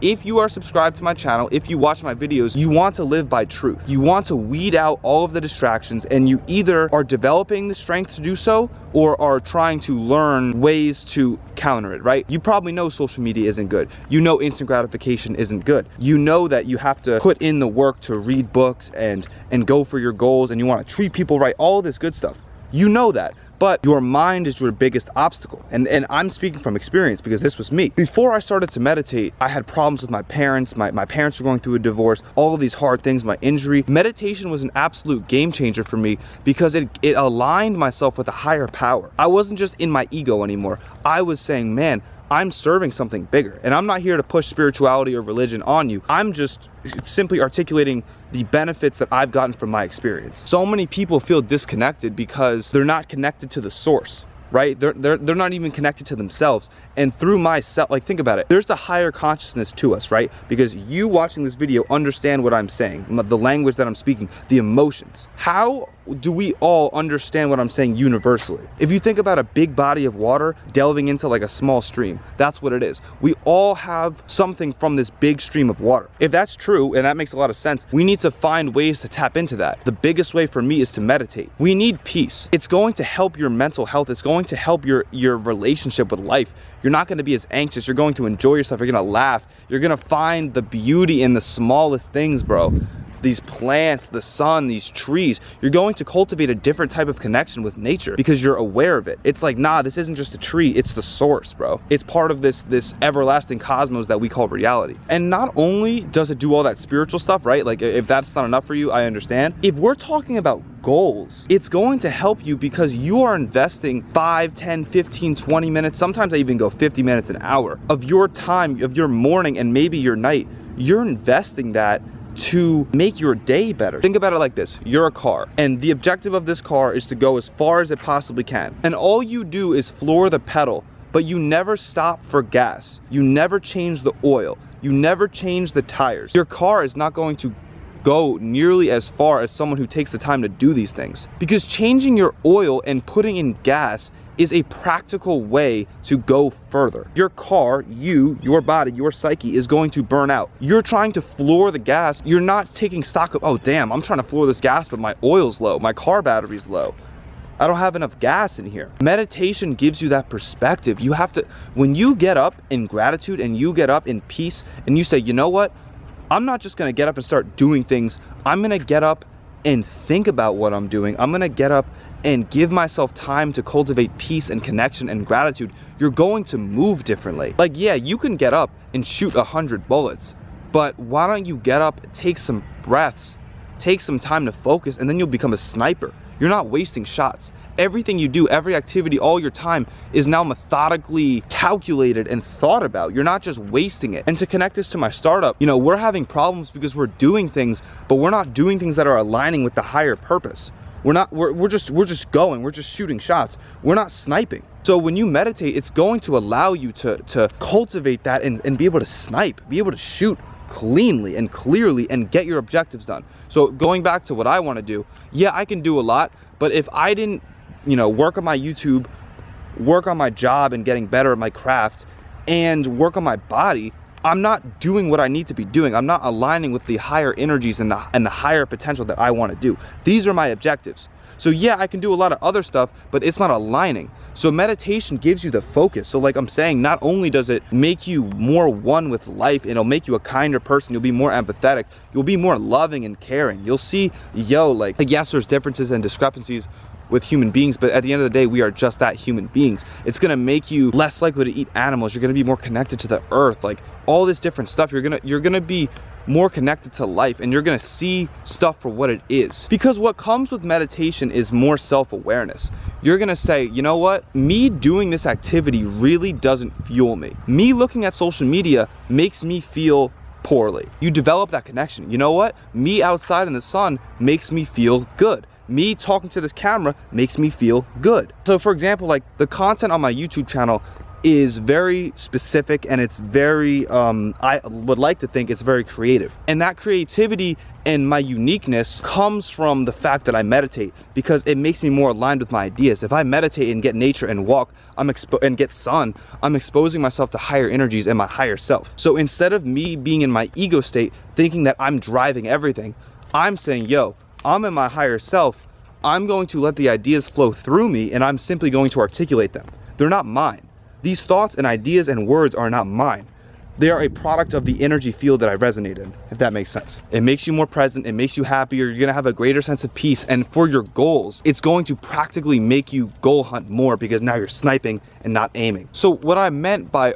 If you are subscribed to my channel, if you watch my videos, you want to live by truth. You want to weed out all of the distractions, and you either are developing the strength to do so or are trying to learn ways to counter it, right? You probably know social media isn't good. You know instant gratification isn't good. You know that you have to put in the work to read books and go for your goals, and you want to treat people right, all this good stuff. You know that. But your mind is your biggest obstacle. And I'm speaking from experience because this was me. Before I started to meditate, I had problems with my parents. My parents were going through a divorce, all of these hard things, my injury. Meditation was an absolute game changer for me because it aligned myself with a higher power. I wasn't just in my ego anymore. I was saying, man, I'm serving something bigger, and I'm not here to push spirituality or religion on you. I'm just simply articulating the benefits that I've gotten from my experience. So many people feel disconnected because they're not connected to the source, right? They're not even connected to themselves. And through myself, like, think about it, there's a higher consciousness to us, right? Because you watching this video understand what I'm saying, the language that I'm speaking, the emotions. How do we all understand what I'm saying universally? If you think about a big body of water delving into like a small stream, that's what it is. We all have something from this big stream of water. If that's true, and that makes a lot of sense, we need to find ways to tap into that. The biggest way for me is to meditate. We need peace. It's going to help your mental health. It's going to help your relationship with life. You're not going to be as anxious. You're going to enjoy yourself. You're going to laugh. You're going to find the beauty in the smallest things, bro. These plants, the sun, these trees. You're going to cultivate a different type of connection with nature because you're aware of it. It's like, nah, this isn't just a tree, it's the source, bro. It's part of this everlasting cosmos that we call reality. And not only does it do all that spiritual stuff, right? Like, if that's not enough for you, I understand. If we're talking about goals, it's going to help you because you are investing 5, 10, 15, 20 minutes, sometimes I even go 50 minutes, an hour of your time, of your morning and maybe your night. You're investing that to make your day better. Think about it like this. You're a car, and the objective of this car is to go as far as it possibly can. And all you do is floor the pedal, but you never stop for gas. You never change the oil. You never change the tires. Your car is not going to go nearly as far as someone who takes the time to do these things. Because changing your oil and putting in gas is a practical way to go further. Your car, your body, your psyche is going to burn out. You're trying to floor the gas. You're not taking stock of, oh damn, I'm trying to floor this gas, but my oil's low, my car battery's low. I don't have enough gas in here. Meditation gives you that perspective. You have to, when you get up in gratitude and you get up in peace and you say, you know what? I'm not just gonna get up and start doing things. I'm gonna get up and think about what I'm doing. I'm gonna get up and give myself time to cultivate peace and connection and gratitude. You're going to move differently. Like, yeah, you can get up and shoot 100 bullets, but why don't you get up, take some breaths, take some time to focus, and then you'll become a sniper. You're not wasting shots. Everything you do, every activity, all your time is now methodically calculated and thought about. You're not just wasting it. And to connect this to my startup, you know, we're having problems because we're doing things, but we're not doing things that are aligning with the higher purpose. We're just going, we're just shooting shots. We're not sniping. So when you meditate, it's going to allow you to cultivate that and be able to snipe, be able to shoot cleanly and clearly and get your objectives done. So going back to what I want to do, yeah, I can do a lot, but if I didn't, you know, work on my YouTube, work on my job and getting better at my craft, and work on my body, I'm not doing what I need to be doing. I'm not aligning with the higher energies and the higher potential that I want to do. These are my objectives. So yeah, I can do a lot of other stuff, but it's not aligning. So meditation gives you the focus. So like I'm saying, not only does it make you more one with life, it'll make you a kinder person. You'll be more empathetic. You'll be more loving and caring. You'll see, like yes, there's differences and discrepancies with human beings, but at the end of the day, we are just that, human beings. It's gonna make you less likely to eat animals. You're gonna be more connected to the earth, like all this different stuff. You're gonna be more connected to life, and you're gonna see stuff for what it is. Because what comes with meditation is more self-awareness. You're gonna say, you know what? Me doing this activity really doesn't fuel me. Me looking at social media makes me feel poorly. You develop that connection. You know what? Me outside in the sun makes me feel good. Me talking to this camera makes me feel good. So for example, like the content on my YouTube channel, is very specific, and it's very, I would like to think it's very creative. And that creativity and my uniqueness comes from the fact that I meditate, because it makes me more aligned with my ideas. If I meditate and get nature and walk, and get sun, I'm exposing myself to higher energies and my higher self. So instead of me being in my ego state, thinking that I'm driving everything, I'm saying, yo, I'm in my higher self. I'm going to let the ideas flow through me, and I'm simply going to articulate them. They're not mine. These thoughts and ideas and words are not mine. They are a product of the energy field that I resonate in, if that makes sense. It makes you more present, it makes you happier, you're gonna have a greater sense of peace, and for your goals, it's going to practically make you goal hunt more, because now you're sniping and not aiming. So what I meant by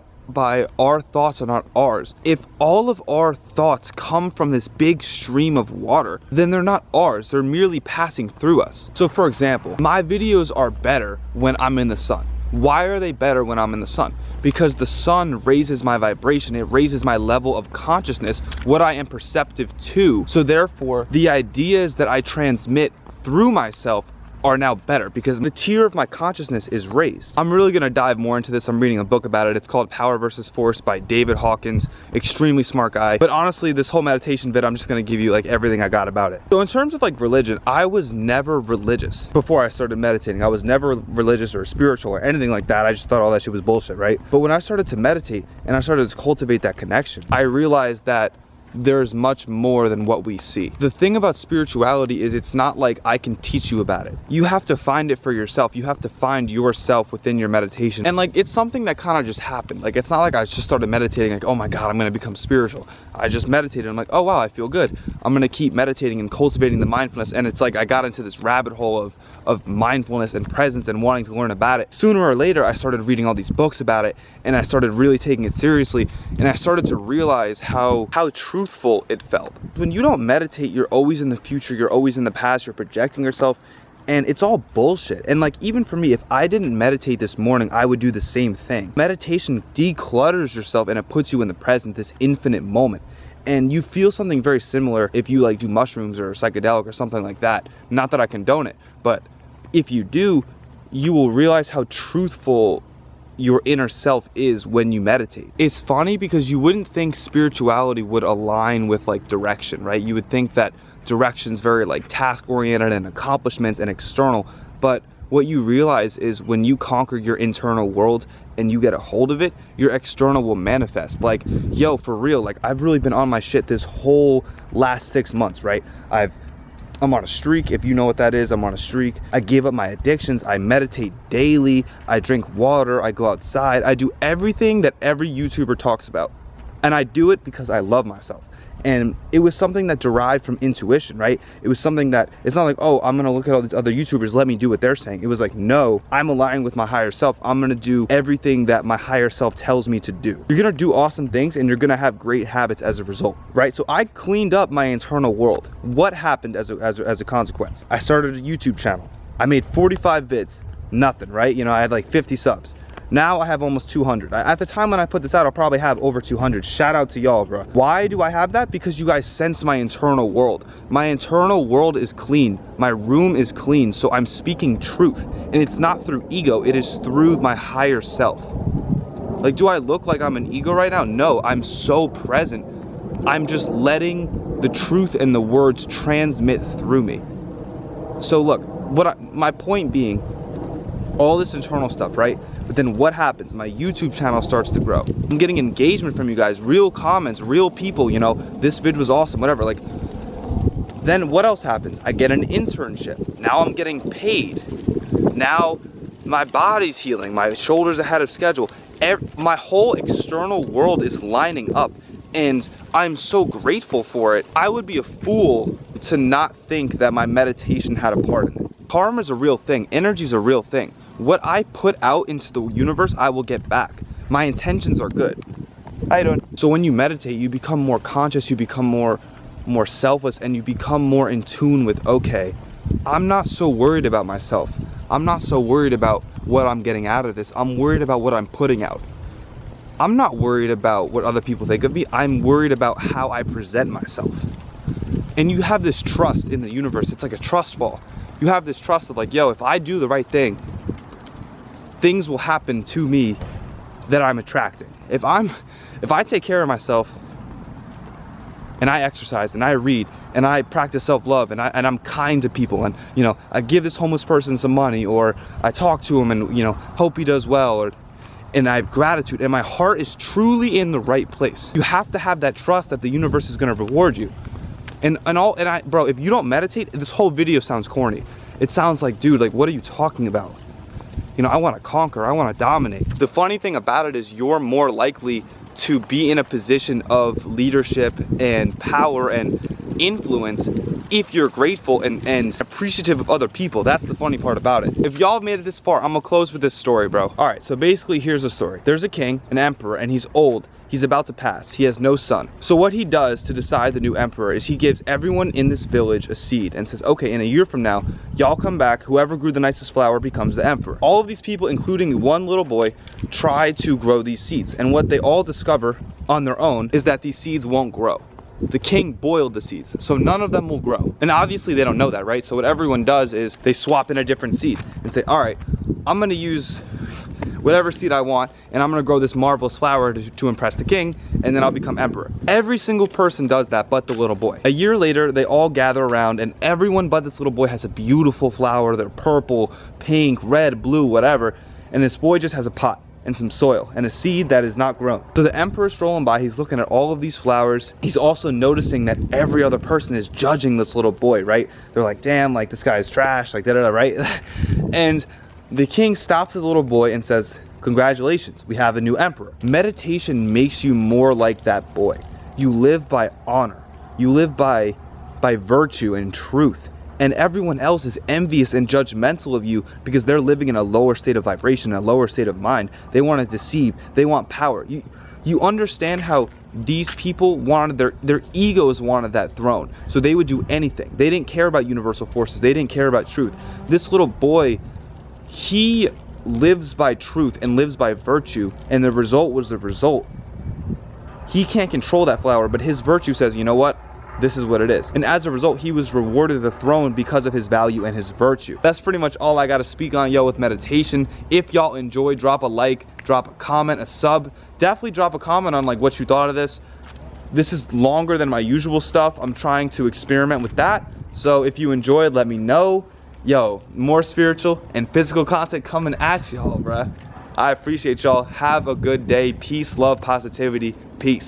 our thoughts are not ours, if all of our thoughts come from this big stream of water, then they're not ours, they're merely passing through us. So for example, my videos are better when I'm in the sun. Why are they better when I'm in the sun? Because the sun raises my vibration, it raises my level of consciousness, what I am perceptive to. So therefore, the ideas that I transmit through myself are now better, because the tier of my consciousness is raised. I'm really gonna dive more into this. I'm reading a book about it. It's called Power versus Force by David Hawkins. Extremely smart guy. But honestly, this whole meditation vid, I'm just gonna give you like everything I got about it. So in terms of like religion, I was never religious before I started meditating. I was never religious or spiritual or anything like that. I just thought all that shit was bullshit, right? But when I started to meditate and I started to cultivate that connection, I realized that there's much more than what we see. The thing about spirituality is it's not like I can teach you about it. You have to find it for yourself. You have to find yourself within your meditation. And like, it's something that kind of just happened. Like, it's not like I just started meditating like, oh my God, I'm gonna become spiritual. I just meditated. I'm like, oh wow, I feel good. I'm gonna keep meditating and cultivating the mindfulness. And it's like, I got into this rabbit hole of mindfulness and presence and wanting to learn about it. Sooner or later, I started reading all these books about it, and I started really taking it seriously. And I started to realize how truthful it felt. When you don't meditate, you're always in the future, you're always in the past, you're projecting yourself, and it's all bullshit. And like, even for me, if I didn't meditate this morning, I would do the same thing. Meditation declutters yourself, and it puts you in the present, this infinite moment. And you feel something very similar if you like do mushrooms or psychedelic or something like that. Not that I condone it, but if you do, you will realize how truthful your inner self is when you meditate. It's funny because you wouldn't think spirituality would align with like direction, right? You would think that direction's very like task oriented and accomplishments and external, but what you realize is when you conquer your internal world and you get a hold of it, your external will manifest. Like, yo, for real, like I've really been on my shit this whole last 6 months, right? I'm on a streak. If you know what that is, I'm on a streak. I gave up my addictions. I meditate daily. I drink water. I go outside. I do everything that every YouTuber talks about. And I do it because I love myself. And it was something that derived from intuition, right? It was something that, it's not like, oh, I'm gonna look at all these other YouTubers, let me do what they're saying. It was like, no, I'm aligned with my higher self. I'm gonna do everything that my higher self tells me to do. You're gonna do awesome things, and you're gonna have great habits as a result, right? So I cleaned up my internal world. What happened as a consequence? I started a YouTube channel. I made 45 vids, nothing, right? You know, I had like 50 subs. Now I have almost 200. At the time when I put this out, I'll probably have over 200. Shout out to y'all, bro. Why do I have that? Because you guys sense my internal world. My internal world is clean. My room is clean. So I'm speaking truth. And it's not through ego. It is through my higher self. Like, do I look like I'm an ego right now? No, I'm so present. I'm just letting the truth and the words transmit through me. So look, my point being, all this internal stuff, right? But then what happens? My YouTube channel starts to grow. I'm getting engagement from you guys, real comments, real people, you know, this vid was awesome, whatever. Like, then what else happens? I get an internship. Now I'm getting paid. Now my body's healing, my shoulder's ahead of schedule. My whole external world is lining up, and I'm so grateful for it. I would be a fool to not think that my meditation had a part in it. Karma is a real thing. Energy is a real thing. What I put out into the universe, I will get back. My intentions are good. How you doing? So when you meditate, you become more conscious, you become more selfless, and you become more in tune with, okay, I'm not so worried about myself. I'm not so worried about what I'm getting out of this. I'm worried about what I'm putting out. I'm not worried about what other people think of me. I'm worried about how I present myself. And you have this trust in the universe. It's like a trust fall. You have this trust of like, yo, if I do the right thing, things will happen to me that I'm attracting. If I take care of myself and I exercise and I read and I practice self-love and I'm kind to people, and you know, I give this homeless person some money, or I talk to him and, you know, hope he does well, and I have gratitude and my heart is truly in the right place. You have to have that trust that the universe is going to reward you. Bro, if you don't meditate, this whole video sounds corny. It sounds like, dude, like, what are you talking about? You know, I want to conquer, I want to dominate. The funny thing about it is you're more likely to be in a position of leadership and power and influence if you're grateful and appreciative of other people. That's the funny part about it. If y'all have made it this far, I'm gonna close with this story, bro. All right, so basically here's the story. There's a king, an emperor, and he's old. He's about to pass. He has no son. So what he does to decide the new emperor is he gives everyone in this village a seed and says, okay, in a year from now, y'all come back, whoever grew the nicest flower becomes the emperor. All of these people, including one little boy, try to grow these seeds. And what they all discover on their own is that these seeds won't grow. The king boiled the seeds, so none of them will grow. And obviously they don't know that, right? So what everyone does is they swap in a different seed and say, all right, I'm gonna use whatever seed I want, and I'm gonna grow this marvelous flower to impress the king, and then I'll become emperor. Every single person does that but the little boy. A year later, they all gather around, and everyone but this little boy has a beautiful flower. They're purple, pink, red, blue, whatever, and this boy just has a pot and some soil and a seed that is not grown. So the emperor's strolling by, he's looking at all of these flowers. He's also noticing that every other person is judging this little boy, right? They're like, damn, like this guy's trash, like da-da-da, right? And the king stops the little boy and says, congratulations, we have a new emperor. Meditation makes you more like that boy. You live by honor. You live by virtue and truth. And everyone else is envious and judgmental of you because they're living in a lower state of vibration, a lower state of mind. They want to deceive. They want power. You understand how these people wanted, their egos wanted that throne. So they would do anything. They didn't care about universal forces. They didn't care about truth. This little boy, he lives by truth and lives by virtue, and the result was the result. He can't control that flower, but his virtue says, you know what? This is what it is. And as a result, he was rewarded the throne because of his value and his virtue. That's pretty much all I got to speak on, yo, with meditation. If y'all enjoy, drop a like, drop a comment, a sub. Definitely drop a comment on like what you thought of this. This is longer than my usual stuff. I'm trying to experiment with that. So if you enjoyed, let me know. Yo, more spiritual and physical content coming at y'all, bruh. I appreciate y'all. Have a good day. Peace, love, positivity. Peace.